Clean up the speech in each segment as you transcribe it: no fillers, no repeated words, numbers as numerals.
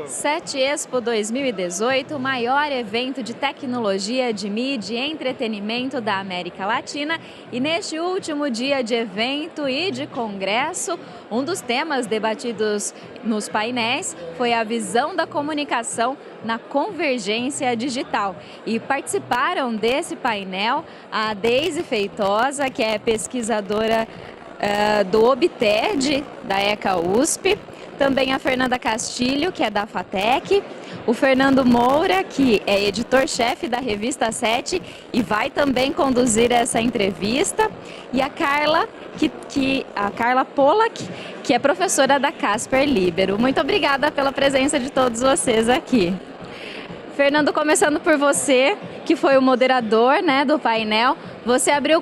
SET Expo 2018, o maior evento de tecnologia, de mídia e entretenimento da América Latina. E neste último dia de evento e de congresso, um dos temas debatidos nos painéis foi a visão da comunicação na convergência digital. E participaram desse painel a Deise Feitosa, que é pesquisadora do OBTED, da ECA USP, também a Fernanda Castilho, que é da FATEC, o Fernando Moura, que é editor-chefe da revista SET e vai também conduzir essa entrevista, e a Carla, a Carla Pollack, que é professora da Casper Libero. Muito obrigada pela presença de todos vocês aqui. Fernando, começando por você, que foi o moderador, né, do painel. Você abriu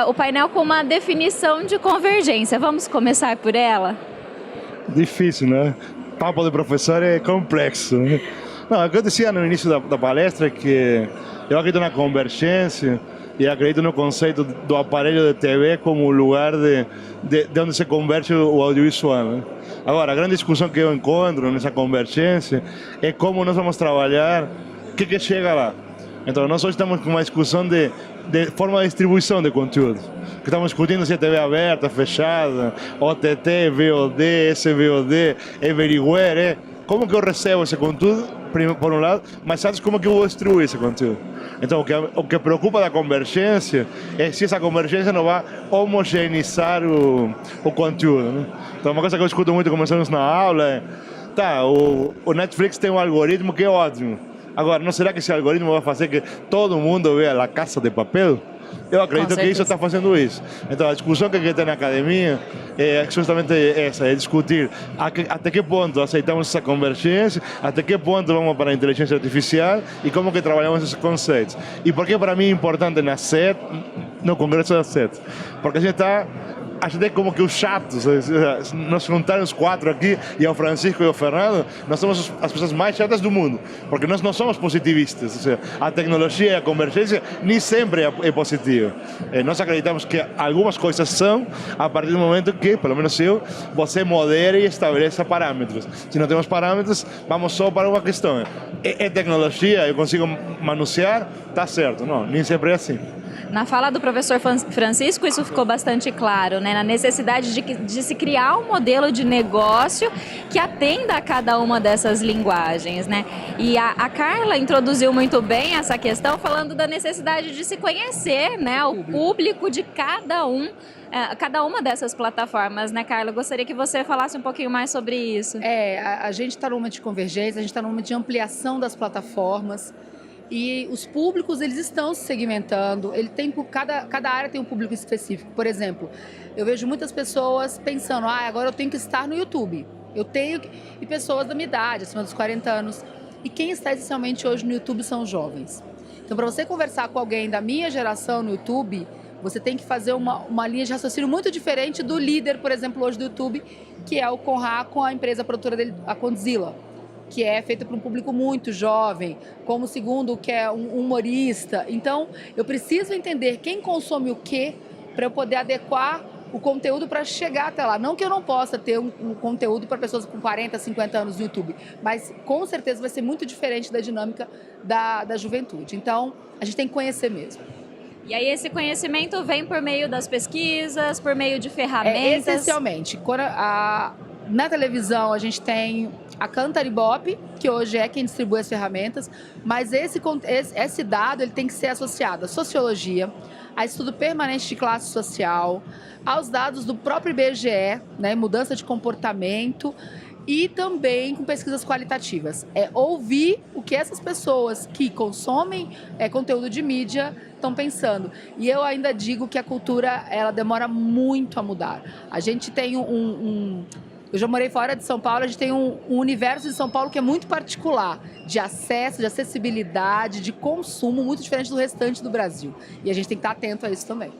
o painel com uma definição de convergência. Vamos começar por ela? Difícil, né? Papo de professor é complexo, né? Não, o que eu dizia no início da palestra é que eu acredito na convergência e acredito no conceito do aparelho de TV como lugar de onde se converge o audiovisual, né? Agora, a grande discussão que eu encontro nessa convergência é como nós vamos trabalhar o que chega lá. Então, nós hoje estamos com uma discussão de forma de distribuição de conteúdo. Que estamos discutindo se é TV aberta, fechada, OTT, VOD, SVOD, Everywhere. Como que eu recebo esse conteúdo, por um lado, mas antes como que eu vou distribuir esse conteúdo. Então, o que preocupa da convergência é se essa convergência não vai homogeneizar o conteúdo, né? Então, uma coisa que eu escuto muito, começamos na aula, é o Netflix tem um algoritmo que é ótimo. Agora, não será que esse algoritmo vai fazer que todo mundo veja La Casa de Papel? Eu acredito que isso está fazendo isso. Então, a discussão que tem na academia é justamente essa, é discutir até que ponto aceitamos essa convergência, até que ponto vamos para a inteligência artificial e como que trabalhamos esses conceitos. E por que para mim é importante na SET, no congresso da SET? Porque a gente é como que os chatos, nós juntaram os quatro aqui, e o Francisco e o Fernando, nós somos as pessoas mais chatas do mundo, porque nós não somos positivistas, ou seja, a tecnologia e a convergência nem sempre é positiva. Nós acreditamos que algumas coisas são, a partir do momento que, pelo menos você modere e estabeleça parâmetros. Se não temos parâmetros, vamos só para uma questão. É tecnologia, eu consigo manusear, tá certo. Não, nem sempre é assim. Na fala do professor Francisco, isso ficou bastante claro, né? Na necessidade de se criar um modelo de negócio que atenda a cada uma dessas linguagens, né? E a Carla introduziu muito bem essa questão, falando da necessidade de se conhecer, né? O público de cada uma dessas plataformas, né, Carla? Eu gostaria que você falasse um pouquinho mais sobre isso. A gente está num momento de convergência, a gente está num momento de ampliação das plataformas. E os públicos, eles estão se segmentando, cada área tem um público específico. Por exemplo, eu vejo muitas pessoas pensando, agora eu tenho que estar no YouTube. E pessoas da minha idade, acima dos 40 anos. E quem está essencialmente hoje no YouTube são os jovens. Então, para você conversar com alguém da minha geração no YouTube, você tem que fazer uma linha de raciocínio muito diferente do líder, por exemplo, hoje do YouTube, que é o Conrad, com a empresa produtora dele, a Condzilla, que é feita para um público muito jovem, como o segundo, que é um humorista. Então, eu preciso entender quem consome o quê para eu poder adequar o conteúdo para chegar até lá. Não que eu não possa ter um conteúdo para pessoas com 40, 50 anos no YouTube, mas com certeza vai ser muito diferente da dinâmica da juventude. Então, a gente tem que conhecer mesmo. E aí esse conhecimento vem por meio das pesquisas, por meio de ferramentas? Essencialmente. Na televisão, a gente tem a Cantar Ibope, que hoje é quem distribui as ferramentas, mas esse dado ele tem que ser associado à sociologia, a estudo permanente de classe social, aos dados do próprio IBGE, né, mudança de comportamento, e também com pesquisas qualitativas. Ouvir o que essas pessoas que consomem conteúdo de mídia estão pensando. E eu ainda digo que a cultura ela demora muito a mudar. A gente tem eu já morei fora de São Paulo, a gente tem um universo de São Paulo que é muito particular, de acesso, de acessibilidade, de consumo, muito diferente do restante do Brasil. E a gente tem que estar atento a isso também.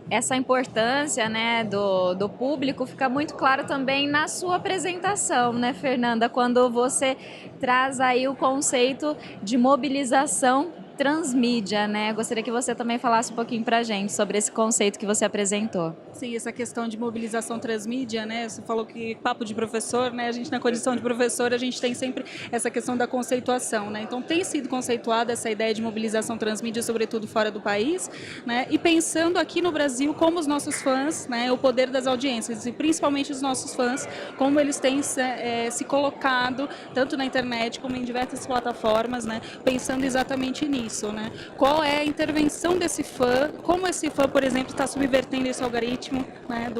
Essa importância, né, do público fica muito claro também na sua apresentação, né, Fernanda? Quando você traz aí o conceito de mobilização transmídia, né? Gostaria que você também falasse um pouquinho pra gente sobre esse conceito que você apresentou. Sim, essa questão de mobilização transmídia, né? Você falou que papo de professor, né? A gente na condição de professor, a gente tem sempre essa questão da conceituação, né? Então tem sido conceituada essa ideia de mobilização transmídia, sobretudo fora do país, né? E pensando aqui no Brasil como os nossos fãs, né? O poder das audiências e principalmente os nossos fãs, como eles têm se colocado tanto na internet como em diversas plataformas, né? Pensando exatamente nisso, né? Qual é a intervenção desse fã, como esse fã, por exemplo, está subvertendo esse algoritmo, né,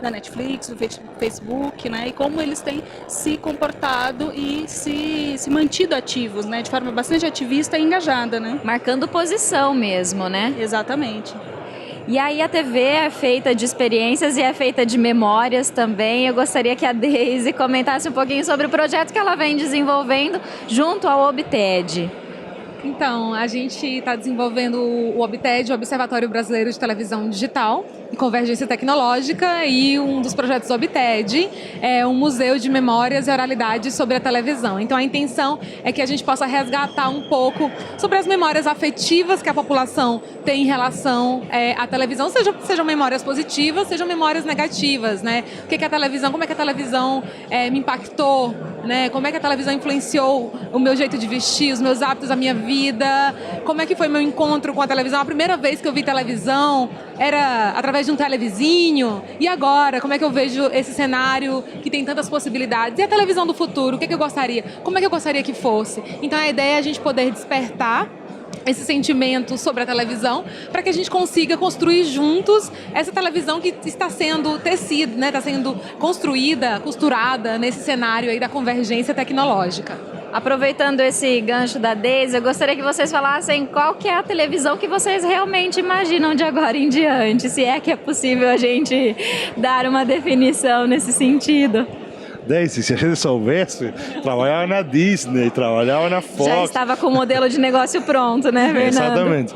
da Netflix, do Facebook, né, e como eles têm se comportado e se mantido ativos, né, de forma bastante ativista e engajada, né? Marcando posição mesmo, né? Exatamente. E aí a TV é feita de experiências e é feita de memórias também. Eu gostaria que a Deise comentasse um pouquinho sobre o projeto que ela vem desenvolvendo junto ao OBTED. Então, a gente está desenvolvendo o OBTED, o Observatório Brasileiro de Televisão Digital e Convergência Tecnológica, e um dos projetos do OBTED é um museu de memórias e oralidade sobre a televisão. Então, a intenção é que a gente possa resgatar um pouco sobre as memórias afetivas que a população tem em relação à televisão, sejam memórias positivas, sejam memórias negativas, né? O que é a televisão, como é que a televisão me impactou, né? Como é que a televisão influenciou o meu jeito de vestir, os meus hábitos, a minha vida, como é que foi meu encontro com a televisão. A primeira vez que eu vi televisão era através de um televizinho, e agora, como é que eu vejo esse cenário que tem tantas possibilidades? E a televisão do futuro, o que é que eu gostaria? Como é que eu gostaria que fosse? Então a ideia é a gente poder despertar esse sentimento sobre a televisão, para que a gente consiga construir juntos essa televisão que está sendo tecida, né? Está sendo construída, costurada nesse cenário aí da convergência tecnológica. Aproveitando esse gancho da Deise, eu gostaria que vocês falassem qual que é a televisão que vocês realmente imaginam de agora em diante, se é que é possível a gente dar uma definição nesse sentido. Daisy, se a gente soubesse, trabalhava na Disney, trabalhava na Fox. Já estava com o modelo de negócio pronto, né, Fernando? Exatamente.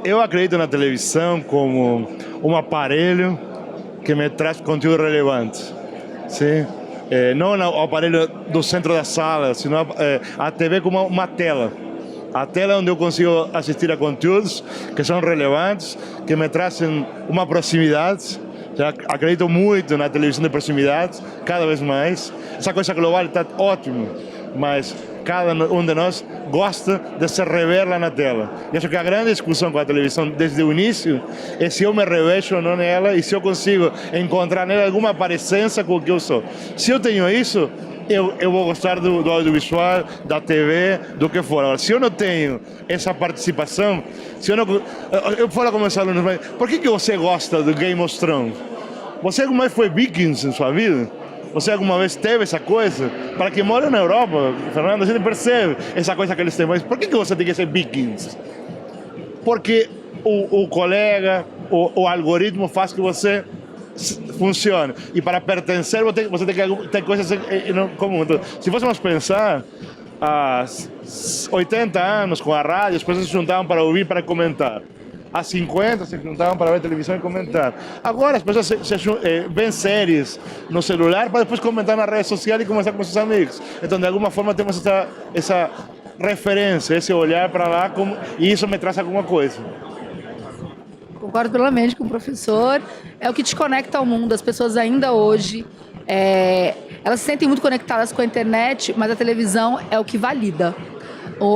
Eu acredito na televisão como um aparelho que me traz conteúdo relevante. Sim? Não o aparelho do centro da sala, sino a TV como uma tela. A tela onde eu consigo assistir a conteúdos que são relevantes, que me trazem uma proximidade. Já acredito muito na televisão de proximidade, cada vez mais. Essa coisa global está ótima, mas cada um de nós gosta de se rever lá na tela. E acho que a grande discussão com a televisão desde o início é se eu me revejo ou não nela e se eu consigo encontrar nela alguma parecência com o que eu sou. Se eu tenho isso, eu vou gostar do audiovisual, da TV, do que for. Agora, se eu não tenho essa participação, se eu não... Eu falo com meus alunos, mas por que você gosta do Game of Thrones? Você alguma vez foi Vikings em sua vida? Você alguma vez teve essa coisa? Para quem mora na Europa, Fernando, a gente percebe essa coisa que eles têm. Mas por que você tem que ser Vikings? Porque o colega, o algoritmo faz que você funcione. E para pertencer, você tem que ter coisas em comum. Então, se fôssemos pensar, há 80 anos com a rádio, as pessoas se juntavam para ouvir, para comentar. Há 50 se juntavam para ver televisão e comentar. Agora as pessoas veem séries no celular para depois comentar na rede social e conversar com seus amigos. Então, de alguma forma, temos essa referência, esse olhar para lá, e isso me traz alguma coisa. Concordo plenamente com o professor. É o que te conecta ao mundo. As pessoas ainda hoje, elas se sentem muito conectadas com a internet, mas a televisão é o que valida.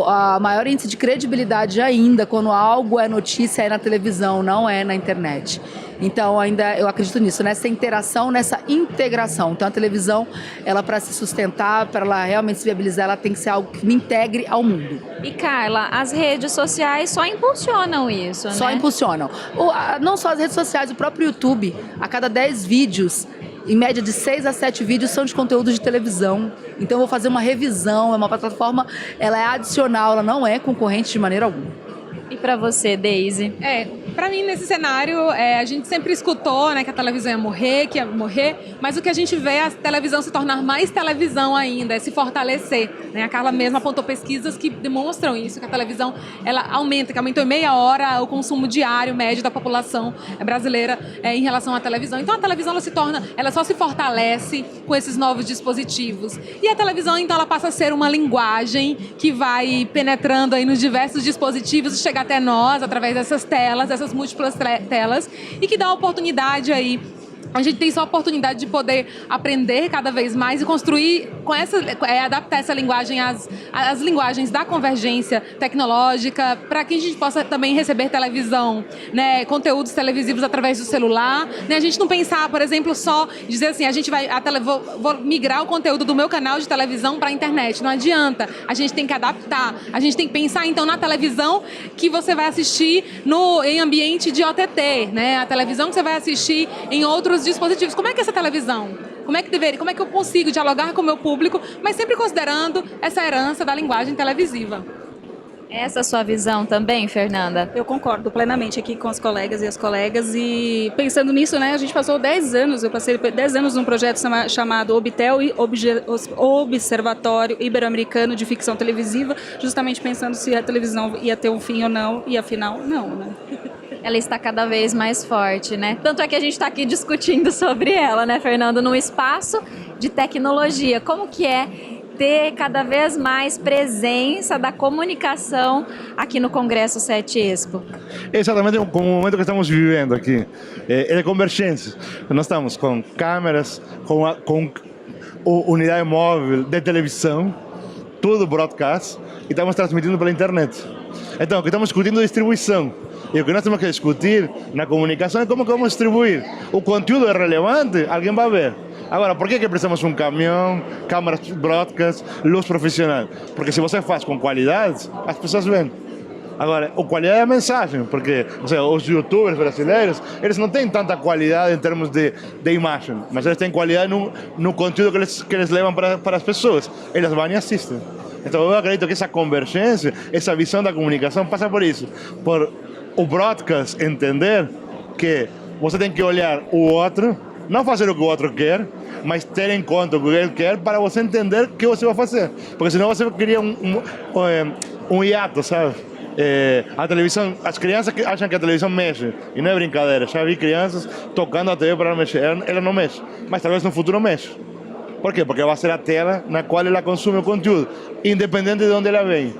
A maior índice de credibilidade ainda, quando algo é notícia, é na televisão, não é na internet. Então, ainda eu acredito nisso, nessa interação, nessa integração. Então, a televisão, ela para se sustentar, para ela realmente se viabilizar, ela tem que ser algo que me integre ao mundo. E, Carla, as redes sociais só impulsionam isso, né? Só impulsionam. Não só as redes sociais, o próprio YouTube, a cada 10 vídeos, em média de 6 a 7 vídeos são de conteúdo de televisão. Então eu vou fazer uma revisão, é uma plataforma, ela é adicional, ela não é concorrente de maneira alguma. E para você, Deise? Para mim, nesse cenário, a gente sempre escutou, né, que a televisão ia morrer, que ia morrer, mas o que a gente vê é a televisão se tornar mais televisão ainda, se fortalecer, né? A Carla mesma apontou pesquisas que demonstram isso, que a televisão ela aumenta, que aumentou em meia hora o consumo diário médio da população brasileira em relação à televisão. Então a televisão ela só se fortalece com esses novos dispositivos. E a televisão, então, ela passa a ser uma linguagem que vai penetrando aí nos diversos dispositivos e chega até nós através dessas telas, essas múltiplas telas, e que dá a oportunidade aí. A gente tem só a oportunidade de poder aprender cada vez mais e construir, adaptar essa linguagem às linguagens da convergência tecnológica, para que a gente possa também receber televisão, né, conteúdos televisivos através do celular. Né, a gente não pensar, por exemplo, só dizer assim, vou migrar o conteúdo do meu canal de televisão para a internet. Não adianta. A gente tem que adaptar. A gente tem que pensar, então, na televisão que você vai assistir em ambiente de OTT, né? A televisão que você vai assistir em outros dispositivos. Como é que é essa televisão? Como é que eu consigo dialogar com o meu público, mas sempre considerando essa herança da linguagem televisiva? Essa é a sua visão também, Fernanda? Eu concordo plenamente aqui com os colegas e as colegas, e pensando nisso, né, a gente passou 10 anos, eu passei 10 anos num projeto chamado Obtel, Observatório Ibero-Americano de Ficção Televisiva, justamente pensando se a televisão ia ter um fim ou não, e afinal, não, né? Ela está cada vez mais forte, né? Tanto é que a gente está aqui discutindo sobre ela, né, Fernando? Num espaço de tecnologia. Como que é ter cada vez mais presença da comunicação aqui no Congresso 7 Expo? Exatamente como o momento que estamos vivendo aqui. É de convergência. Nós estamos com câmeras, com unidade móvel de televisão, tudo broadcast, e estamos transmitindo pela internet. Então, aqui estamos discutindo distribuição. E o que nós temos que discutir na comunicação é como que vamos distribuir. O conteúdo é relevante, alguém vai ver. Agora, por que precisamos um caminhão, câmeras broadcast, luz profissional? Porque se você faz com qualidade, as pessoas veem. Agora, a qualidade é a mensagem, porque os youtubers brasileiros, eles não têm tanta qualidade em termos de imagem, mas eles têm qualidade no conteúdo que eles levam para as pessoas. Eles vão e assistem. Então, eu acredito que essa convergência, essa visão da comunicação passa por isso, por o broadcast entender que você tem que olhar o outro, não fazer o que o outro quer, mas ter em conta o que ele quer para você entender o que você vai fazer. Porque senão você cria um hiato, sabe? A televisão, as crianças acham que a televisão mexe, e não é brincadeira. Já vi crianças tocando a TV para mexer, ela não mexe, mas talvez no futuro mexe. Por quê? Porque vai ser a tela na qual ela consome o conteúdo, independente de onde ela vem.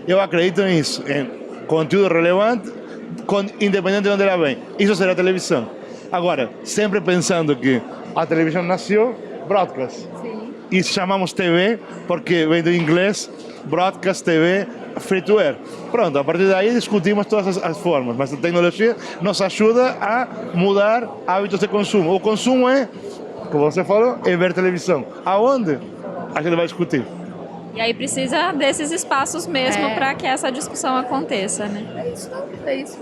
Eu acredito nisso, em conteúdo relevante, independente de onde ela vem. Isso será a televisão. Agora, sempre pensando que a televisão nasceu broadcast. Sim. E chamamos TV porque vem do inglês broadcast TV free to air. Pronto, a partir daí discutimos todas as formas, mas a tecnologia nos ajuda a mudar hábitos de consumo. O consumo é, como você falou, é ver televisão. Aonde? A gente vai discutir. E aí precisa desses espaços mesmo para que essa discussão aconteça, né? É isso.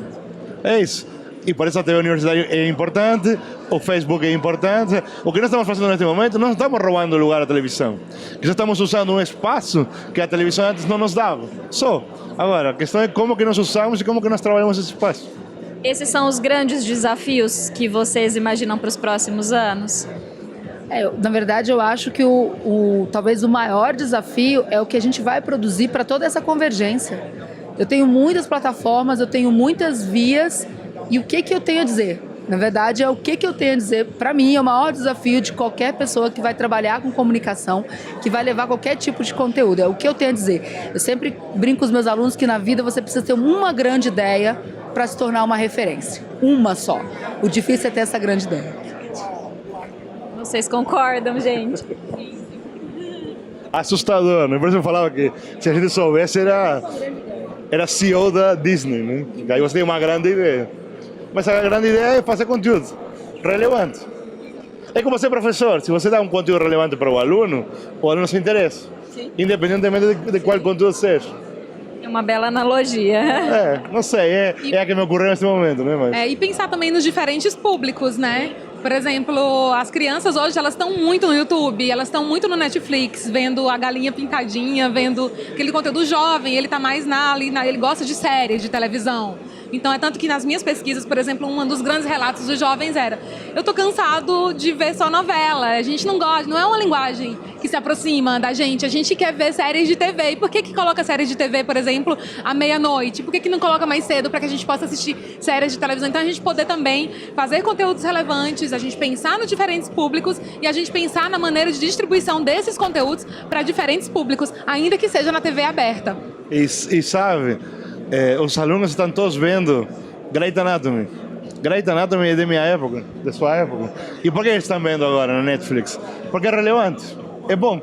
É isso. E por isso a TV Universidade é importante, o Facebook é importante. O que nós estamos fazendo neste momento, não estamos roubando lugar à televisão. Já estamos usando um espaço que a televisão antes não nos dava. Só. Agora, a questão é como que nós usamos e como que nós trabalhamos esse espaço. Esses são os grandes desafios que vocês imaginam para os próximos anos? Na verdade, eu acho que talvez o maior desafio é o que a gente vai produzir para toda essa convergência. Eu tenho muitas plataformas, eu tenho muitas vias, e o que eu tenho a dizer? Na verdade, é o que eu tenho a dizer. Para mim, é o maior desafio de qualquer pessoa que vai trabalhar com comunicação, que vai levar qualquer tipo de conteúdo. É o que eu tenho a dizer. Eu sempre brinco com os meus alunos que na vida você precisa ter uma grande ideia para se tornar uma referência. Uma só. O difícil é ter essa grande ideia. Vocês concordam, gente? Assustador, né? Por isso eu falava que se a gente soubesse era CEO da Disney, né? E aí você tem uma grande ideia. Mas a grande ideia é fazer conteúdo relevante. É como ser professor. Se você dá um conteúdo relevante para o aluno se interessa. Sim. Independentemente de qual conteúdo seja. É uma bela analogia. Não sei, é a que me ocorreu nesse momento, né? Mas... E pensar também nos diferentes públicos, né? Por exemplo, as crianças hoje, elas estão muito no YouTube, elas estão muito no Netflix, vendo a galinha pintadinha, vendo aquele conteúdo jovem, ele está mais ele gosta de séries de televisão. Então é tanto que nas minhas pesquisas, por exemplo, um dos grandes relatos dos jovens era: eu tô cansado de ver só novela, a gente não gosta, não é uma linguagem que se aproxima da gente, a gente quer ver séries de TV. E por que coloca séries de TV, por exemplo, à meia-noite? Por que não coloca mais cedo para que a gente possa assistir séries de televisão? Então a gente poder também fazer conteúdos relevantes, a gente pensar nos diferentes públicos e a gente pensar na maneira de distribuição desses conteúdos para diferentes públicos, ainda que seja na TV aberta. E sabe, os alunos estão todos vendo Grey's Anatomy. Grey's Anatomy é de minha época, de sua época. E por que eles estão vendo agora na Netflix? Porque é relevante, é bom.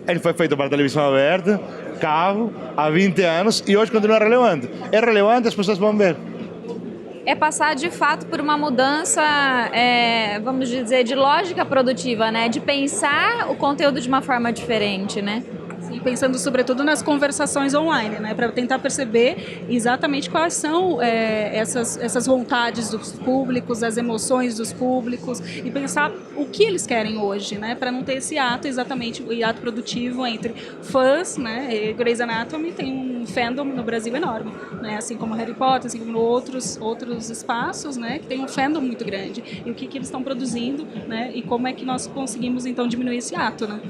Ele foi feito para televisão aberta, cabo, há 20 anos e hoje continua relevante. É relevante, as pessoas vão ver. É passar de fato por uma mudança, vamos dizer, de lógica produtiva, né? De pensar o conteúdo de uma forma diferente, né? E pensando sobretudo nas conversações online, né, para tentar perceber exatamente quais são essas vontades dos públicos, as emoções dos públicos e pensar o que eles querem hoje, né, para não ter esse ato exatamente, o ato produtivo entre fãs, né, e Grey's Anatomy tem um fandom no Brasil enorme, né, assim como Harry Potter, assim como outros espaços, né, que tem um fandom muito grande e o que eles estão produzindo, né, e como é que nós conseguimos então diminuir esse ato, né?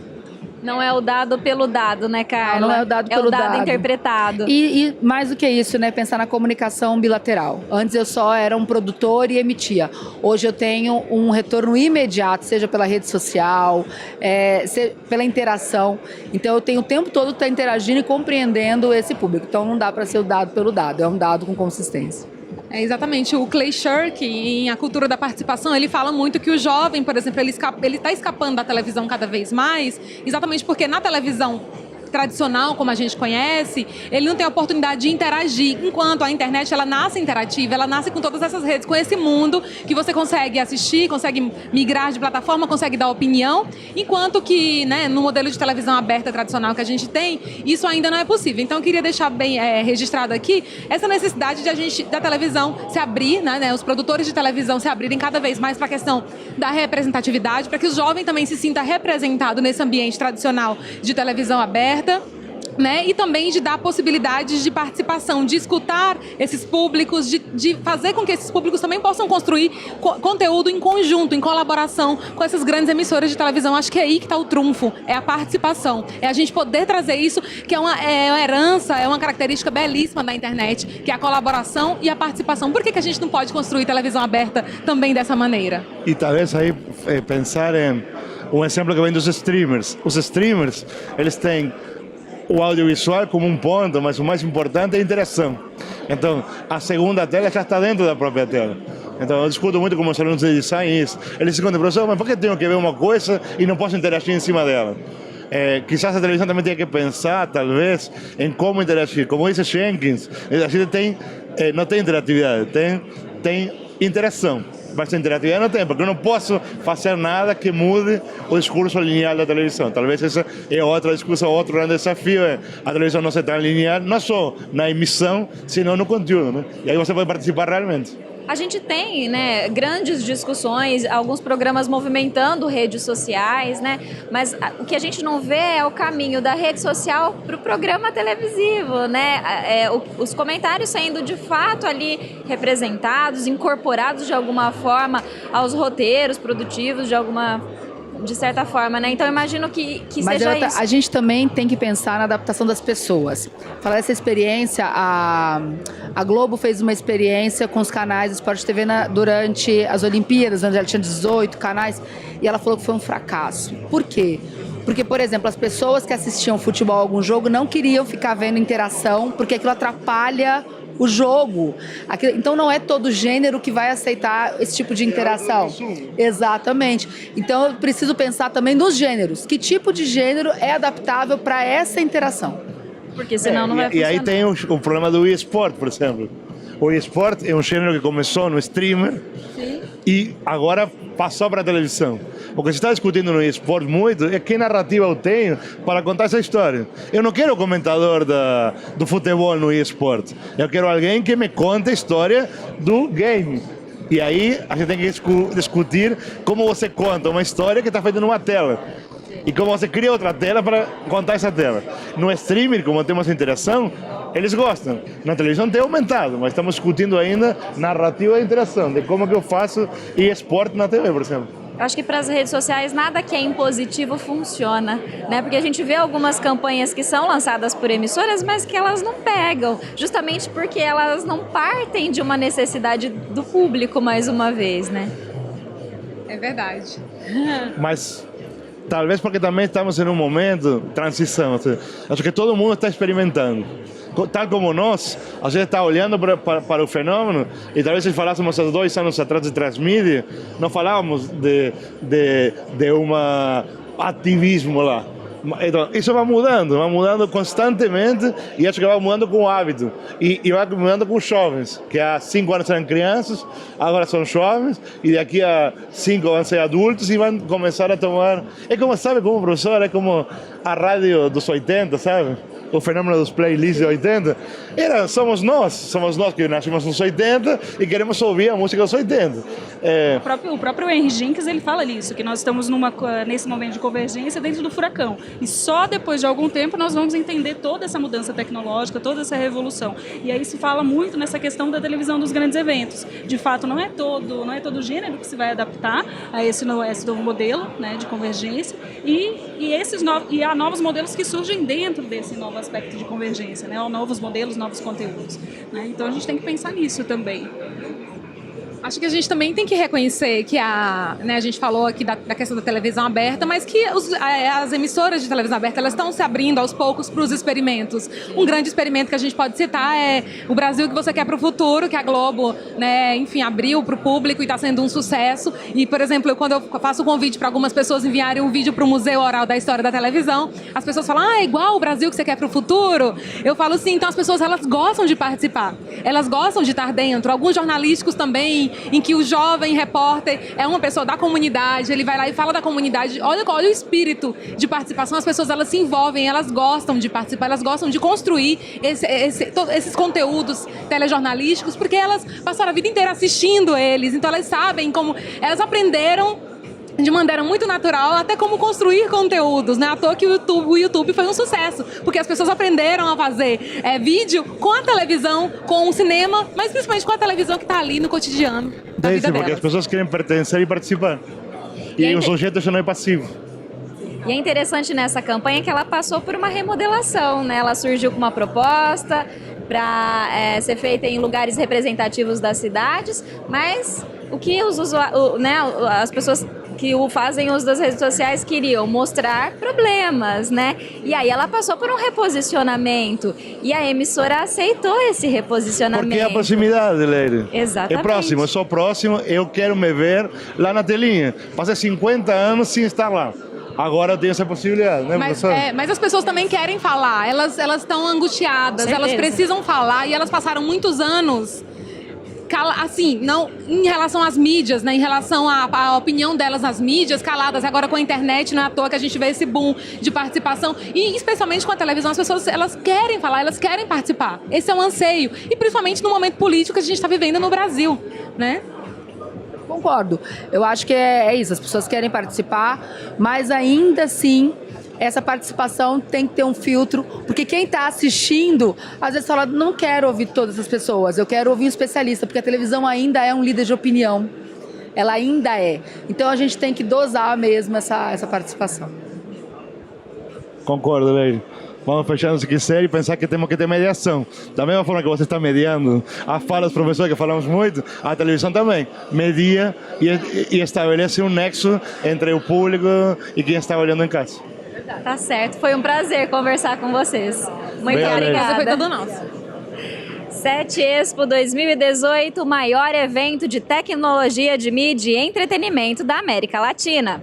Não é o dado pelo dado, né, Carla? Não é o dado pelo dado. É o dado interpretado. E mais do que isso, né, pensar na comunicação bilateral. Antes eu só era um produtor e emitia. Hoje eu tenho um retorno imediato, seja pela rede social, seja pela interação. Então eu tenho o tempo todo estar interagindo e compreendendo esse público. Então não dá para ser o dado pelo dado, é um dado com consistência. Exatamente, o Clay Shirk, em A Cultura da Participação, ele fala muito que o jovem, por exemplo, ele está escapando da televisão cada vez mais, exatamente porque na televisão tradicional, como a gente conhece, ele não tem a oportunidade de interagir, enquanto a internet, ela nasce interativa, ela nasce com todas essas redes, com esse mundo que você consegue assistir, consegue migrar de plataforma, consegue dar opinião, enquanto que, né, no modelo de televisão aberta tradicional que a gente tem, isso ainda não é possível. Então eu queria deixar bem registrado aqui essa necessidade de da televisão se abrir, né, os produtores de televisão se abrirem cada vez mais para a questão da representatividade, para que o jovem também se sinta representado nesse ambiente tradicional de televisão aberta, né? E também de dar possibilidades de participação, de escutar esses públicos, de fazer com que esses públicos também possam construir conteúdo em conjunto, em colaboração com essas grandes emissoras de televisão. Acho que é aí que está o trunfo, é a participação, é a gente poder trazer isso, que é uma herança, é uma característica belíssima da internet, que é a colaboração e a participação. Por que a gente não pode construir televisão aberta também dessa maneira? E talvez aí pensar em um exemplo que vem dos streamers. Os streamers, eles têm o audiovisual como um ponto, mas o mais importante é a interação. Então, a segunda tela já está dentro da própria tela. Então, eu discuto muito com os alunos de design isso. Eles se contam, professor, mas por que tenho que ver uma coisa e não posso interagir em cima dela? Quizás a televisão também tenha que pensar, talvez, em como interagir. Como disse Jenkins, a gente não tem interatividade, tem interação. Mas a interatividade não tem, porque eu não posso fazer nada que mude o discurso linear da televisão. Talvez essa é outra discussão, outro grande desafio, a televisão não ser tão linear, não só na emissão, senão no conteúdo, né? E aí você pode participar realmente. A gente tem, né, grandes discussões, alguns programas movimentando redes sociais, né? Mas o que a gente não vê é o caminho da rede social para o programa televisivo, né? Os comentários sendo de fato ali representados, incorporados de alguma forma aos roteiros produtivos de certa forma, né? Então eu imagino que seja isso. A gente também tem que pensar na adaptação das pessoas. Falar dessa experiência, a Globo fez uma experiência com os canais do Sport TV durante as Olimpíadas, onde ela tinha 18 canais, e ela falou que foi um fracasso. Por quê? Porque, por exemplo, as pessoas que assistiam futebol a algum jogo não queriam ficar vendo interação, porque aquilo atrapalha o jogo. Então não é todo gênero que vai aceitar esse tipo de interação. Exatamente. Então eu preciso pensar também nos gêneros. Que tipo de gênero é adaptável para essa interação? Porque senão não vai funcionar. E aí tem o problema do eSport, por exemplo. O eSport é um gênero que começou no streamer. Sim. E agora passou para a televisão. O que se está discutindo no eSport muito é que narrativa eu tenho para contar essa história. Eu não quero o comentador do futebol no eSport. Eu quero alguém que me conte a história do game. E aí a gente tem que discutir como você conta uma história que está feita numa tela. E como você cria outra tela para contar essa tela. No streaming, como temos interação, eles gostam. Na televisão tem aumentado, mas estamos discutindo ainda narrativa e interação, de como que eu faço esporte na TV, por exemplo. Eu acho que para as redes sociais nada que é impositivo funciona, né? Porque a gente vê algumas campanhas que são lançadas por emissoras, mas que elas não pegam, justamente porque elas não partem de uma necessidade do público, mais uma vez, né? É verdade. Mas talvez porque também estamos em um momento de transição. Acho que todo mundo está experimentando. Tal como nós, a gente está olhando para o fenômeno e talvez se falássemos há 2 anos atrás de transmídia, não falávamos de ativismo lá. Então, isso vai mudando constantemente e acho que vai mudando com o hábito e vai mudando com os jovens, que há 5 anos eram crianças, agora são jovens e daqui a 5 vão ser adultos e vão começar a tomar... É como, sabe, como professor, é como a rádio dos 80, sabe? O fenômeno dos playlists de 80, somos nós que nascemos nos 80 e queremos ouvir a música dos 80. O próprio Henry Jenkins, ele fala nisso, que nós estamos nesse momento de convergência dentro do furacão. E só depois de algum tempo nós vamos entender toda essa mudança tecnológica, toda essa revolução. E aí se fala muito nessa questão da televisão dos grandes eventos. De fato, não é todo gênero que se vai adaptar a esse novo modelo, né, de convergência. E há novos modelos que surgem dentro desse novo aspecto de convergência, né? Novos modelos, novos conteúdos, né? Então a gente tem que pensar nisso também. Acho que a gente também tem que reconhecer que a gente falou aqui da questão da televisão aberta, mas que as emissoras de televisão aberta, elas estão se abrindo aos poucos para os experimentos. Um grande experimento que a gente pode citar é O Brasil que Você Quer para o Futuro, que a Globo, né, enfim, abriu para o público e está sendo um sucesso. E, por exemplo, quando eu faço o convite para algumas pessoas enviarem um vídeo para o Museu Oral da História da Televisão, as pessoas falam, é igual o Brasil que Você Quer para o Futuro? Eu falo sim, então as pessoas, elas gostam de participar, elas gostam de estar dentro. Alguns jornalísticos também, em que o jovem repórter é uma pessoa da comunidade, ele vai lá e fala da comunidade, olha o espírito de participação, as pessoas, elas se envolvem, elas gostam de participar, elas gostam de construir esses conteúdos telejornalísticos, porque elas passaram a vida inteira assistindo eles, então elas sabem como, elas aprenderam de maneira muito natural até como construir conteúdos, né? À toa que o YouTube foi um sucesso, porque as pessoas aprenderam a fazer vídeo com a televisão, com o cinema, mas principalmente com a televisão que está ali no cotidiano da vida delas. Porque as pessoas querem pertencer e participar. E o sujeito já não é passivo. E é interessante nessa campanha que ela passou por uma remodelação, né? Ela surgiu com uma proposta para ser feita em lugares representativos das cidades, mas o que as pessoas que fazem uso das redes sociais queriam mostrar problemas, né? E aí ela passou por um reposicionamento e a emissora aceitou esse reposicionamento. Porque é a proximidade, Leire. Exatamente. É próximo, eu sou próximo, eu quero me ver lá na telinha. Passei 50 anos sem estar lá. Agora eu tenho essa possibilidade, né, professor? Mas as pessoas também querem falar, elas estão angustiadas, elas precisam falar e elas passaram muitos anos... Assim, não em relação às mídias, né, em relação à opinião delas nas mídias, caladas. Agora com a internet, não é à toa que a gente vê esse boom de participação. E especialmente com a televisão, as pessoas, elas querem falar, elas querem participar. Esse é um anseio. E principalmente no momento político que a gente está vivendo no Brasil, né? Concordo. Eu acho que é isso, as pessoas querem participar, mas ainda assim... essa participação tem que ter um filtro, porque quem está assistindo, às vezes fala, não quero ouvir todas essas pessoas, eu quero ouvir um especialista, porque a televisão ainda é um líder de opinião, ela ainda é. Então a gente tem que dosar mesmo essa participação. Concordo, Leire. Vamos fechando se quiser e pensar que temos que ter mediação. Da mesma forma que você está mediando a fala dos professores, que falamos muito, a televisão também media e estabelece um nexo entre o público e quem está olhando em casa. Tá certo, foi um prazer conversar com vocês. Muito obrigada. Foi todo nosso. 7 Expo 2018, o maior evento de tecnologia de mídia e entretenimento da América Latina.